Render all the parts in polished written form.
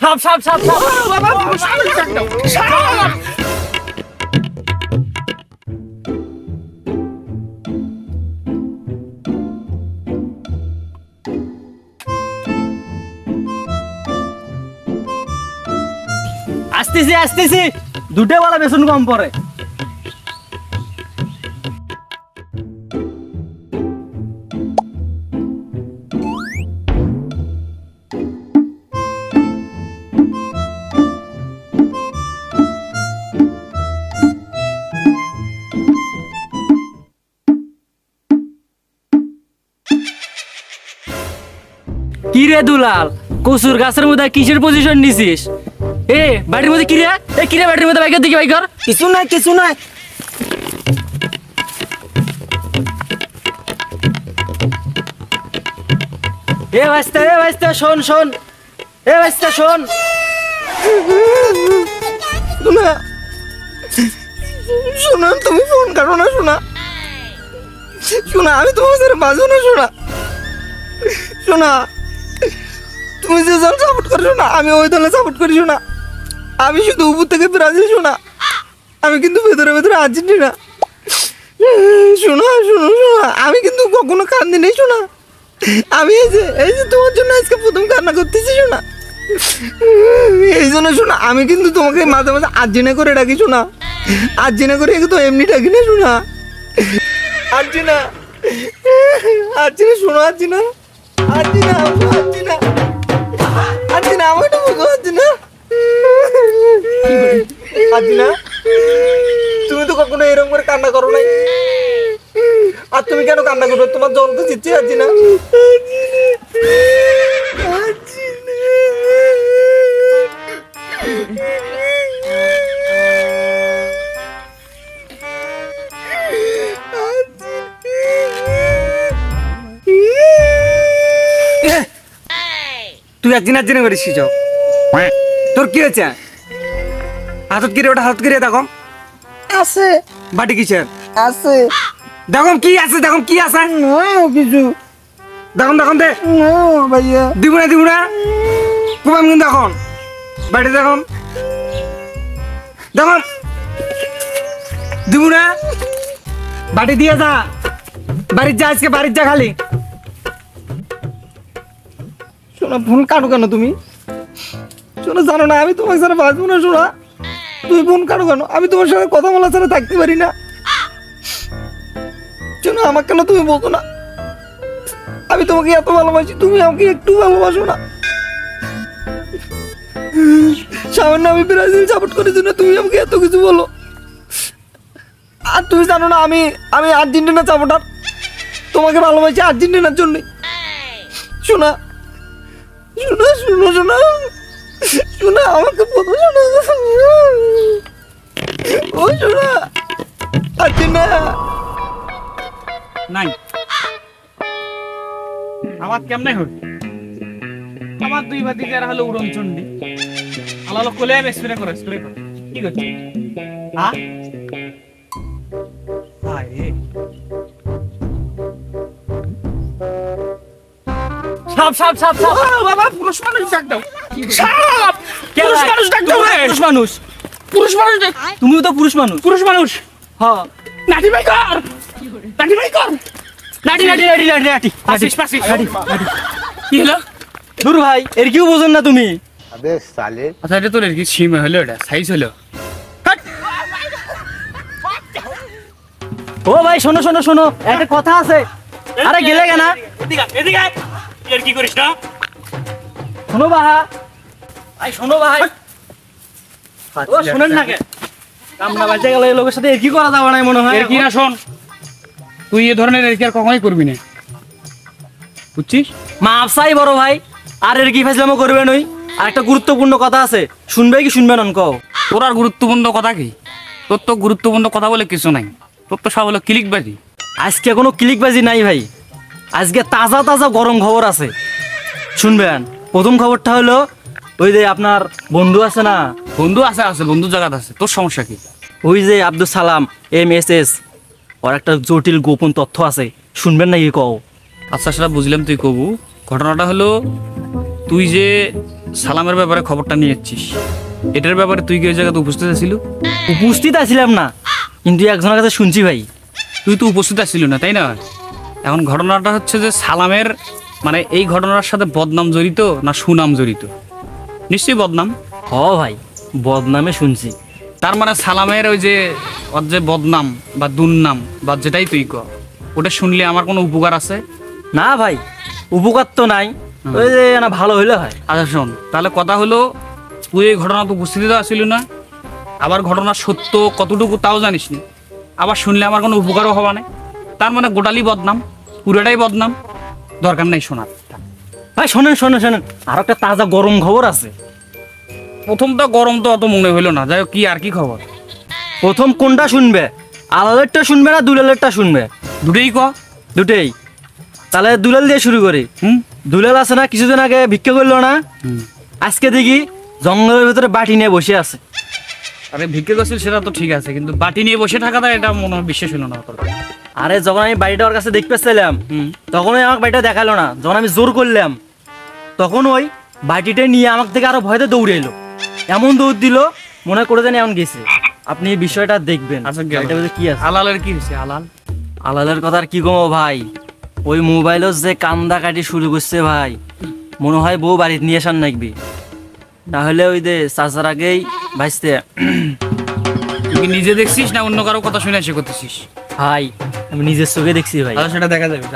সাপ সাপ সাপ সাপ বাবা সাপ আসতেছি আসতেছি দুটো वाला বেসন কম পড়ে কি রে দুলাল কসুর গাছের মধ্যে কিসের পজিশন নিছিস এ বাড়ির মধ্যে কি রে এ কি রে বাড়ির মধ্যে বাইকের দিকে বাইকর কিছু নাই এ ভাইস্তা শোন এ ভাইস্তা শোন শোনা তুমি ফোন কাটো না শোনা আমি তোমার সাথে বাজো না শোনা তুমি যে দল সাপোর্ট করছো না আমি ওই দলে সাপোর্ট করি শোনা আমি শুধু উপর থেকে ব্রাজিল শোনা আমি কিন্তু ভেতরে আর্জেন্টিনা শোনা আমি কিন্তু কখনো কান্দি নেই শোনা আমি এই যে তোমার জন্য আজকে প্রথম কান্না করতেছি শোনা এই জন্য শোনা আমি কিন্তু তোমাকে মাঝে মাঝে আর্জেন্টিনা করে ডাকি শোনা আর্জেন্টিনা করে তো এমনি ডাকি না শোনা আর্জেন্টিনা শোনো আর্জেন্টিনা আমাকে তো বুঝো আর্জেন্টিনা তুমি তো কখনো এরকম করে কান্না করো নাই আর তুমি কেন কান্না করো তোমার জল তো জিতছি আর্জেন্টিনা তুই আর্জেন্টিনা করিস যাও তোর কি হয়েছে হাতত কিরে ওটা হাতত কিরে দেখো আছে বাটি কিসের আছে দেখো কি আছে কিছু দেখো দে ভাইয়া দিব না খুব আমি কিন্তু এখন বাড়ি দেখো দিব না বাটি দিয়ে যা বাড়ির যা আজকে বাড়ির যা খালি শোনা ফোন কাটো কেন তুমি শোনা জানো না আমি তোমার সাথে বাঁচবো না শোনা তুমি ফোন কাটো কেন আমি তোমার সাথে কথা বলার সাথে থাকতে পারি না শোনা আমাকে কেন তুমি বলতো না আমি তোমাকে এত ভালোবাসি তুমি আমাকে একটু ভালোবাসো না সামান্য আমি ব্রাজিল সাপোর্ট করার জন্য তুমি আমাকে এত কিছু বলো আর তুমি জানো না আমি আর্জেন্টিনা সাপোর্টার তোমাকে ভালোবাসি আর্জেন্টিনার জন্যই শোনা শোনা আমাকে বলো শোনা ও শোনা আর্জেন্টিনা নাই আমার কেমনে হল আমার দুই বাতি যারা হলো উড়ন চন্ডি আলালো কোলে স্প্রে করে কি করছে সাপ বাবা পুরুষ মানুষ ডাক দাও সাপ পুরুষ মানুষ ডাক দাও পুরুষ মানুষ তুমিও তো পুরুষ মানুষ হ্যাঁ নাটি ভাই কর নাটি কি হলো দূর ভাই এর কিও বোঝেন না তুমি আবে সালে আচ্ছা এটা তোর এর কি সীমা হলো এটা সাইজ হলো ও ভাই শোনো একটা কথা আছে আরে গেলে কেন এদিকে এর কি করিস না শোনো ভাই ও শুনেন না কে আমরা বাজে গেল এই লোকের সাথে এর কি করা যাবে না মনে হয় এর কি না শোন তুই এই ধরনের এর কি আর কখনোই করবি না বুঝছিস মাপ চাই বড় ভাই আর এর কি ফাইজলামো করবে নই আর একটা গুরুত্বপূর্ণ কথা আছে শুনবে কি শুনবে না কও তোর আর গুরুত্বপূর্ণ কথা কি তোর তো গুরুত্বপূর্ণ কথা বলে কিছু নাই তোর তো সব হলো ক্লিকবাজি আজকে কোনো ক্লিকবাজি নাই ভাই আজকে তাজা গরম খবর আছে শুনবেন প্রথম খবরটা হলো ওই যে আপনার বন্ধু আছে না বন্ধু আছে বন্ধু জায়গা আছে তোর সমস্যা কি ওই যে আব্দুল সালাম MSS ওর একটা জটিল গোপন তথ্য আছে শুনবেন না কি কও আচ্ছা সেটা বুঝলাম তুই কবু ঘটনাটা হলো তুই যে সালামের ব্যাপারে খবরটা নিয়ে এসেছিস, এটার ব্যাপারে তুই কি ওই জায়গাতে উপস্থিত আছিলি? উপস্থিত আছিলাম না, কিন্তু একজনের কাছে শুনছি ভাই। তুই তো উপস্থিত আছিলি না, তাই না? এখন ঘটনাটা হচ্ছে যে সালামের মানে এই ঘটনার সাথে বদনাম জড়িত না সুনাম জড়িত? নিশ্চয়ই বদনাম। হ ভাই, বদনামে শুনছি। তার মানে সালামের ওই যে ওর যে বদনাম বা দুর্নাম বা যেটাই তুই কর, ওটা শুনলে আমার কোনো উপকার আছে? না ভাই, উপকার তো নাই, ওই যে না ভালো হইলে হয়। আচ্ছা শোন, তাহলে কথা হলো তুই এই ঘটনা তো উপস্থিত আসিলি না, আবার ঘটনার সত্য কতটুকু তাও জানিস না, আবার শুনলে আমার কোনো উপকারও হওয়া নেই। তার মানে গোটালি বদনাম, পুরোটাই বদনাম, দরকার নেই শোনার। ভাই শোনেন শোনেন শোনেন, আর একটা তাজা গরম খবর আছে। প্রথমটা গরম তো অত মনে হইলো না, যাই হোক কি আর কি খবর? প্রথম কোনটা শুনবে, আলালেরটা শুনবে না দুলালেরটা শুনবে? দুটোই ক। দুটেই। তাহলে দুলাল দিয়ে শুরু করি। দুলাল আছে না, কিছুদিন আগে ভিক্ষা করলো না, আজকে দেখি জঙ্গলের ভিতরে বাটি নিয়ে বসে আছে। আরে ভিক্ষে করছিল সেটা তো ঠিক আছে, কিন্তু বাটি নিয়ে বসে থাকাটা এটা মনে হয় বিশ্বাস হলো না। আরে যখন আমি বাড়িটা ওর কাছে দেখতে চাইলাম, তখন আমাকে বাড়িটা দেখালো না। যখন আমি জোর করলাম, তখন ওই বাটিটা নিয়ে আমার থেকে আরো ভয়তে দৌড়ে এলো। এমন দৌড় দিল মনে করে জানি এমন গেছে। আপনি এই বিষয়টা দেখবেন। আচ্ছা কি আছে আলালের কি হয়েছে? আলালের কথা আর কি গো ভাই, ওই মোবাইলও যে কান্দা কাটি শুরু করছে ভাই, মনে হয় বউ বাড়িতে নিয়ে আসার নাকবি, তাহলে ওই যে চাচার আগেই ভাইসতে। তুই নিজে দেখছিস না অন্য কারো কথা শুনে এসে করতেছিস? ভাই আমি নিজের চোখে দেখছি ভাই। সেটা দেখা যাবে।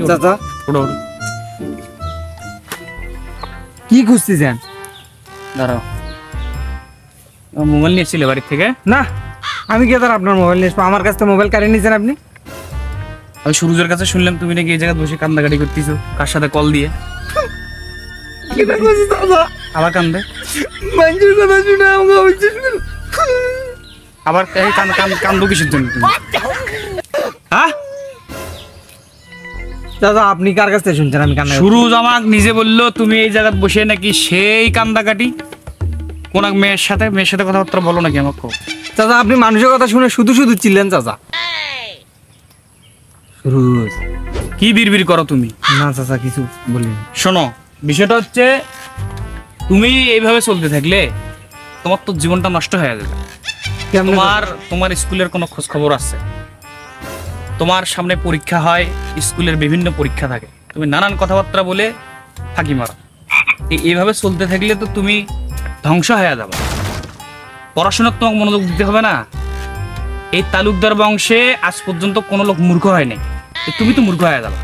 চাচা কি খুঁজতেছেন? দাঁড়াও, মোবাইল নিয়েছিলে বাড়ির থেকে? না, আমি কি তার আপনার মোবাইল নিয়ে আসবো? আমার কাছ থেকে মোবাইল কারে নিয়েছেন আপনি? আমি সুরজের কাছে শুনলাম তুমি নাকি এই জায়গায় বসে কান্দাকাটি করতেছো, কার সাথে কল দিয়ে। আবার কান্দে, মানুষের কথা শুনে আমাকে অবিশ্বাস করো। আবার কান্দো কিসের জন্য তুমি? হ্যাঁ দাদা, আপনি কার কাছ থেকে শুনছেন আমি কান্না? সুরজ আমাকে নিজে বললো তুমি এই জায়গায় বসে নাকি সেই কান্দাকাটি কোন এক মেয়ের সাথে কথাবার্তা বলো নাকি আমাকে? চাচা, আপনি মানুষের কথা শুনে শুধু শুধু চিল্লেন চাচা। সুরজ, কি বিড়বিড় করো তুমি? না চাচা, কিছু বলিনি। শোনো, বিষয়টা হচ্ছে তুমি এইভাবে চলতে থাকলে তোমার তো জীবনটা নষ্ট হয়ে যাবে। তোমার স্কুলের কোনো খোঁজ খবর আছে? তোমার সামনে পরীক্ষা হয়, স্কুলের বিভিন্ন পরীক্ষা থাকে, তুমি নানান কথাবার্তা বলে ফাঁকি মারো। এইভাবে চলতে থাকলে তো তুমি ধ্বংস হয়ে যাবে। পড়াশোনার তোমাকে মনোযোগ দিতে হবে না। এই তালুকদার বংশে আজ পর্যন্ত কোনো লোক মূর্খ হয় নাই, তুমি তো মূর্খ হয়ে যাবে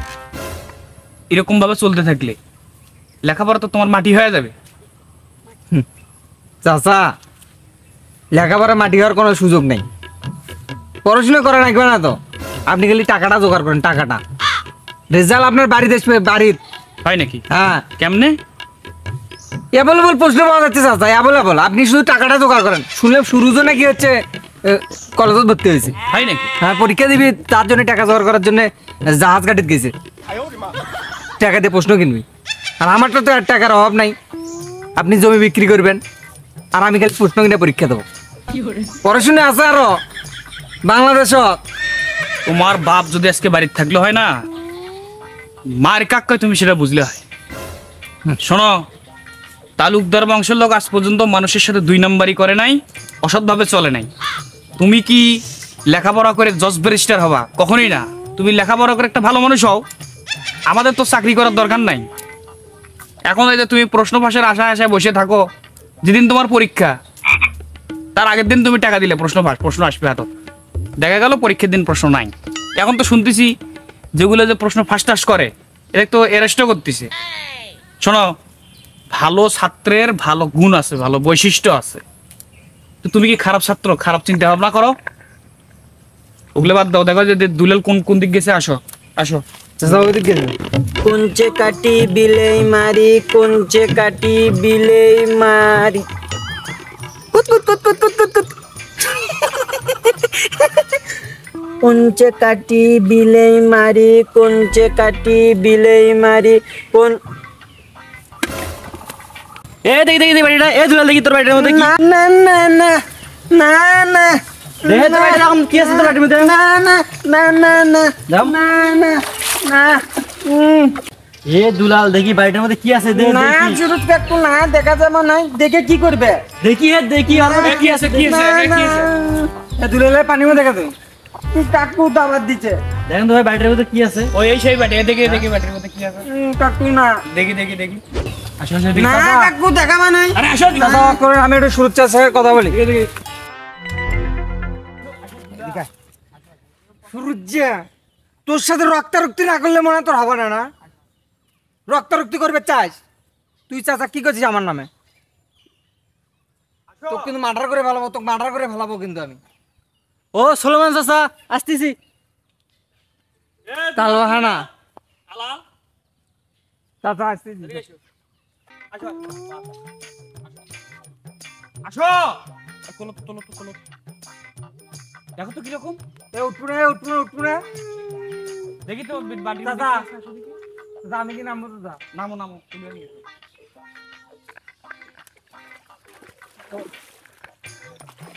এরকম ভাবে চলতে থাকলে। লেখাপড়া তো তোমার মাটি হয়ে যাবে। চাচা, লেখাপড়া মাটি হওয়ার কোনো সুযোগ নেই। পড়াশোনা করা লাগবে না তো, আপনি খালি টাকাটা জোগাড় করেন। টাকাটা রেজাল্ট আপনার বাড়িতে আসবে। বাড়ির হয় নাকি? হ্যাঁ। কেমনে? অ্যাভেলেবল প্রশ্ন পাওয়া যাচ্ছে চাচা, অ্যাভেলেবল। আপনি শুধু টাকাটা জোগাড় করেন। শুনলাম সুরুজও নাকি হচ্ছে কলেজে ভর্তি হয়েছে। হয় নাকি? হ্যাঁ, পরীক্ষা দিবি, তার জন্য টাকা জোগাড় করার জন্য জাহাজ ঘাটিতে গেছে। টাকা দিয়ে প্রশ্ন কিনবি। আর আমারটা তো আর টাকার অভাব নাই। আপনি জমি বিক্রি করবেন আর আমি খালি প্রশ্ন কিনে পরীক্ষা দেবো। পড়াশোনা আছে আরো বাংলাদেশ। তোমার বাপ যদি আজকে বাড়িতে থাকলে হয় না, মার কাক কয় তুমি সেটা বুঝলে হয়। শোনো, তালুকদার বংশের লোক আজ পর্যন্ত মানুষের সাথে দুই নাম্বারই করে নাই, অসৎভাবে চলে নাই। তুমি কি লেখাপড়া করে জজ ব্যারিস্টার হবা? কখনোই না। তুমি লেখাপড়া করে একটা ভালো মানুষ হও। আমাদের তো চাকরি করার দরকার নাই। এখন এই যে তুমি প্রশ্ন ফাঁসের আশায় বসে থাকো, যেদিন তোমার পরীক্ষা তার আগের দিন তুমি টাকা দিলে প্রশ্ন আসবে হাতত, দেখা গেল পরীক্ষার দিন প্রশ্ন নাই। এখন তো শুনতেছি যেগুলো যে প্রশ্ন ফাঁস করে এটা তো অ্যারেস্টও করতেছে। শোনো, ভালো ছাত্রের ভালো গুণ আছে, ভালো বৈশিষ্ট্য আছে। তো তুমি কি খারাপ ছাত্র? খারাপ চিন্তা ভাবনা করো, ওগুলো বাদ দাও। দেখো যে দুলাল কোন দিক গেছে। আসো আসো। কুঞ্চে কাটি বিলেই মারি, কুঞ্চে কাটি বিলেই মারি। কুঞ্চে কাটি বিলেই মারি, কুঞ্চে কাটি বিলেই মারি। এ দেখি দেখি দেখি বাড়িটা, এ দুলাল দেখি তোর বাড়িটার মধ্যে কি না না না না না না দেখে তোর বাড়িটা এখন কি আছে তোর বাড়ির মধ্যে? না না না না না যাও। না না না এ দুলাল দেখি বাড়িটার মধ্যে কি আছে দে না দেখি। শুরু একটু না দেখা যাবে না, দেখে কি করবে? দেখি এ দেখি আর এ, কি আছে কি আছে এ, কি আছে? দুলালে পানিও দেখা দেয় কাকু দাবাত দিচ্ছে। দেখেন তো ভাই বাড়িটার মধ্যে কি আছে। ওই এই সেই বাটি, দেখি দেখি বাটির মধ্যে কি আছে। কাকু না দেখি দেখি দেখি। আসো আসো দেখি। না কাকু দেখাবা নাই। আরে আসো দেখি। দাদা করে আমি একটু সুরক্ষার সাথে কথা বলি। সুরজ্জা তোর সাথে রক্তারক্তি না করলে মনে হয় তোর হবে না। না রক্তারক্তি করবে চাস তুই? চাচা কি করছিস আমার নামে? তোকে কিন্তু মার্ডার করে ফেলাবো, তোকে মার্ডার করে ফেলাবো কিন্তু আমি। ও সোলোমান চাচা আসতেছি। তালবাহানা হালাল। চাচা আসতেছি। আসো। তোলো তো তোলো তো তোলো। দেখো তো কিরকম। এ উঠবো না উঠবো না উঠবো না। দেখি তো বাটি। চাচা চাচা আমি কি নামবো? চাচা নামো নামো। তুলে নিয়ে এসো।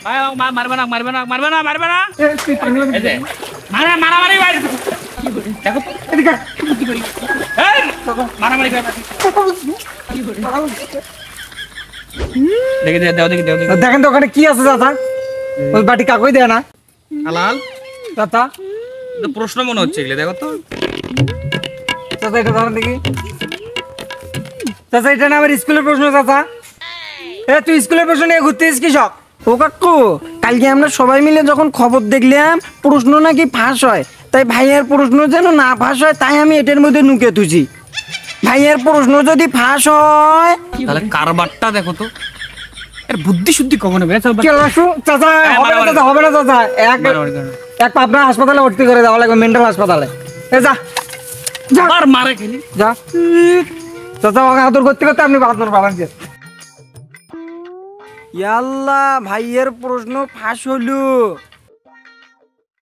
ভাই মারবে না মারবে না মারবে না মারবে না। এই যে মারা মারামারি ভাই। দেখো তো এদিকে আয়। এই মারামারি করে দেখি দাও দেখি দাও দেখি। দেখেন তো ওখানে কি আছে চাচা? ওই বাটি কাকুই দেয় না হালাল। চাচা। তো প্রশ্ন মনে হচ্ছে এগুলো, দেখো তো। চাচা এটা ধরেন দেখি। চাচা এটা না আমার স্কুলের প্রশ্ন। চাচা এ তুই স্কুলের প্রশ্ন নিয়ে ঘুরতেছিস কি সব? ও কাকু কালকে আমরা সবাই মিলে যখন খবর দেখলাম প্রশ্ন নাকি ফাঁস হয়, তাই ভাইয়ের প্রশ্ন যেন না ফাঁস হয় তাই আমি এটার মধ্যে নুকে তুছি। ভাইয়ের প্রশ্ন যদি ফাঁস হয় তাহলে কারবারটা দেখো তো। এর বুদ্ধি শুদ্ধি কখনো হবে না। চল আসু চাচা। হবে না চাচা, হবে না চাচা। এক পাবনা হাসপাতালে ভর্তি করে দেওয়া লাগবে, মেন্টাল হাসপাতালে। এ যা যা আর মারে খেলি। যা চাচা ওকে আদর করতে করতে আপনি বাথরুম পাবেন। ইয়াল্লা ভাইয়ের প্রশ্ন ফাঁস হলো।